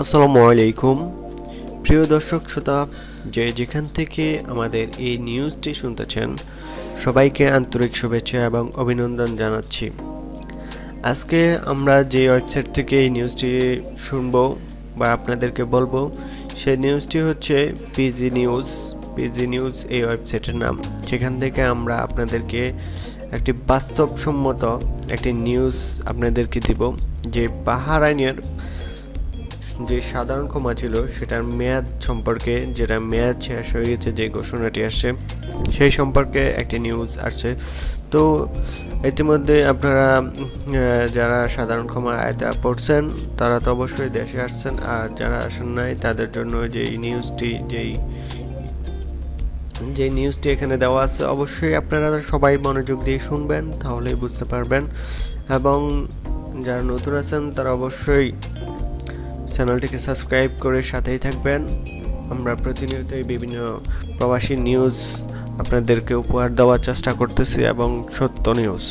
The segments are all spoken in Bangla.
আসসালামু আলাইকুম প্রিয় দর্শক শ্রোতা যে যেখান থেকে আমাদের এই নিউজটি শুনতেছেন সবাইকে আন্তরিক শুভেচ্ছা এবং অভিনন্দন জানাচ্ছি। আজকে আমরা যে ওয়েবসাইট থেকে এই নিউজটি শুনবো বা আপনাদেরকে বলবো সেই নিউজটি হচ্ছে পিজি নিউজ এই ওয়েবসাইটের নাম। সেখান থেকে আমরা আপনাদেরকে একটি বাস্তবসম্মত একটি নিউজ আপনাদেরকে দিব যে বাহরাইনের যে সাধারণ ক্ষমা ছিল সেটার মেয়াদ সম্পর্কে, যেটা মেয়াদ শেষ হয়ে গেছে, যে ঘোষণাটি আসছে সেই সম্পর্কে একটি নিউজ আসছে। তো ইতিমধ্যে আপনারা যারা সাধারণ ক্ষমার আয়তা পড়ছেন তারা তো অবশ্যই দেশে আসছেন, আর যারা আসেন নাই তাদের জন্য যে নিউজটি এখানে দেওয়া আছে অবশ্যই আপনারা সবাই মনোযোগ দিয়ে শুনবেন, তাহলেই বুঝতে পারবেন। এবং যারা নতুন আছেন তারা অবশ্যই চ্যানেলটিকে সাবস্ক্রাইব করে সাথেই থাকবেন। আমরা প্রতিনিয়তই বিভিন্ন প্রবাসী নিউজ আপনাদেরকে উপহার দেওয়ার চেষ্টা করতেছি এবং সত্য নিউজ।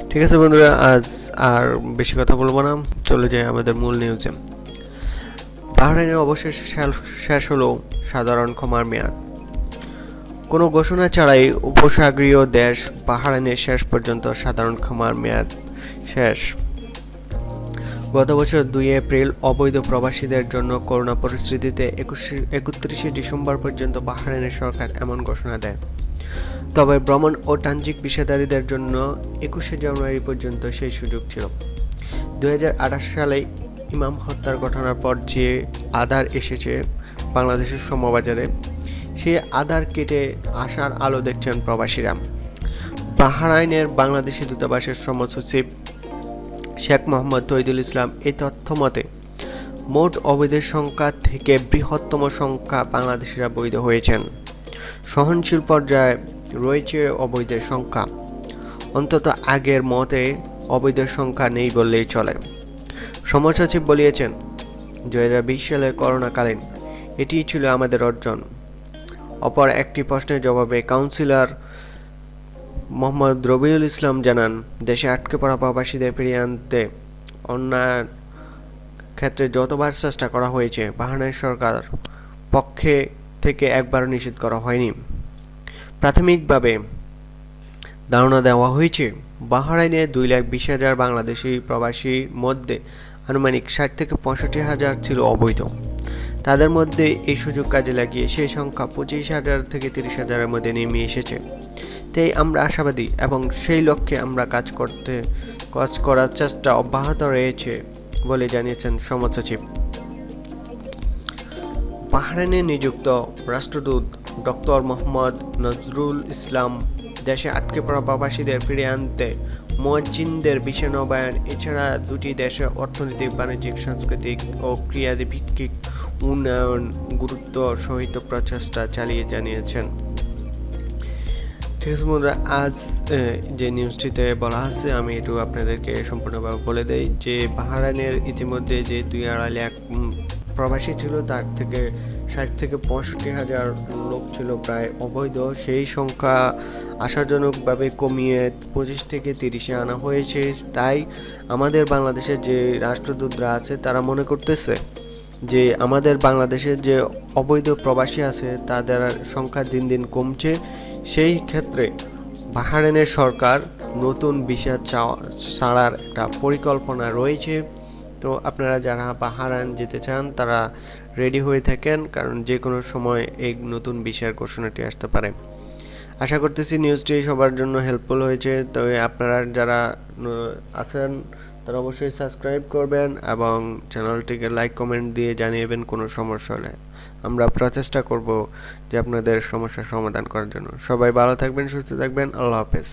ঠিক আছে বন্ধুরা, আজ আর বেশি কথা বলবো না, চলে যাই আমাদের মূল নিউজে। বাহরাইনের অবশেষে শেষ হলো সাধারণ ক্ষমার মেয়াদ। কোনো ঘোষণা ছাড়াই উপসাগরীয় দেশ বাহরাইনের শেষ পর্যন্ত সাধারণ ক্ষমার মেয়াদ শেষ। গত বছর ২ এপ্রিল অবৈধ প্রবাসীদের জন্য করোনা পরিস্থিতিতে ৩১শে ডিসেম্বর পর্যন্ত বাহরাইনের সরকার এমন ঘোষণা দেয়। তবে ভ্রমণ ও ট্রানজিট ভিসাধারীদের জন্য ২১শে জানুয়ারি পর্যন্ত সেই সুযোগ ছিল। ২০২৮ সালে ইমাম হত্যার ঘটনার পর যে আধার এসেছে বাংলাদেশের শ্রমবাজারে, সেই আধার কেটে আসার আলো দেখছেন প্রবাসীরা। বাহরাইনের বাংলাদেশি দূতাবাসের শ্রম সচিব শেখ মোহাম্মদ তৌহিদুল ইসলাম এই তথ্য মতে মোট অবৈধের সংখ্যা থেকে বৃহত্তম সংখ্যা বাংলাদেশিরা বৈধ হয়েছেন। সহনশীল পর্যায়ে রয়েছে অবৈধের সংখ্যা, অন্তত আগের মতে অবৈধের সংখ্যা নেই বললেই চলে। শ্রম সচিব বলিয়েছেন, ২০২০ সালের করোনাকালীন এটিই ছিল আমাদের অর্জন। অপর একটি প্রশ্নের জবাবে কাউন্সিলর মোহাম্মদ রবিউল ইসলাম জানান, দেশে আটকে পড়া প্রবাসীদের ফিরিয়ে আনতে অন্যান্য ক্ষেত্রে যতবার চেষ্টা করা হয়েছে বাহরাইন সরকার পক্ষে থেকে একবারও নিষেধ করা হয়নি। প্রাথমিকভাবে ধারণা দেওয়া হয়েছে বাহরাইনে ২,২০,০০০ বাংলাদেশি প্রবাসীর মধ্যে আনুমানিক ৬০ থেকে ৬৫,০০০ ছিল অবৈধ। তাদের মধ্যে এই সুযোগ কাজে লাগিয়ে সেই সংখ্যা ২৫,০০০ থেকে ৩০,০০০-এর মধ্যে নেমে এসেছে। তাই আমরা আশাবাদী এবং সেই লক্ষ্যে আমরা কাজ করার চেষ্টা অব্যাহত রয়েছে বলে জানিয়েছেন শ্রম সচিব। বাহরাইনে নিযুক্ত রাষ্ট্রদূত ডক্টর মোহাম্মদ নজরুল ইসলাম দেশে আটকে পড়া প্রবাসীদের ফিরিয়ে আনতে মুয়াজ্জিনদের ভিসা নবায়ন এছাড়া দুটি দেশের অর্থনৈতিক, বাণিজ্যিক, সাংস্কৃতিক ও ক্রীড়াভিত্তিক উন্নয়ন গুরুত্ব সহিত প্রচেষ্টা চালিয়ে জানিয়েছেন। ঠিক আছে বন্ধুরা, আজ যে নিউজটিতে বলা আছে আমি একটু আপনাদেরকে সম্পূর্ণভাবে বলে দেই যে বাহরাইনের ইতিমধ্যে যে ২-২.৫ লাখ প্রবাসী ছিল, তার থেকে ৬০ থেকে ৬৫,০০০ লোক ছিল প্রায় অবৈধ। সেই সংখ্যা আশাজনকভাবে কমিয়ে ২৫ থেকে ৩০-এ আনা হয়েছে। তাই আমাদের বাংলাদেশের যে রাষ্ট্রদূতরা আছে তারা মনে করতেছে যে আমাদের বাংলাদেশের যে অবৈধ প্রবাসী আছে তাদের সংখ্যা দিন দিন কমছে। সেই ক্ষেত্রে বাহরাইনের সরকার নতুন ভিসা ছাড়ার একটা পরিকল্পনা রয়েছে। তো আপনারা যারা বাহরাইন যেতে চান তারা রেডি হয়ে থাকেন, কারণ যে কোনো সময় এই নতুন ভিসার ঘোষণাটি আসতে পারে। আশা করতেছি নিউজটি সবার জন্য হেল্পফুল হয়েছে। তো আপনারা যারা আছেন তারা অবশ্যই সাবস্ক্রাইব করবেন এবং চ্যানেলটিকে লাইক কমেন্ট দিয়ে জানিয়েবেন কোনো সমস্যা হলে। আমরা প্রচেষ্টা করব যে আপনাদের সমস্যার সমাধান করার জন্য। সবাই ভালো থাকবেন, সুস্থ থাকবেন। আল্লাহ হাফেজ।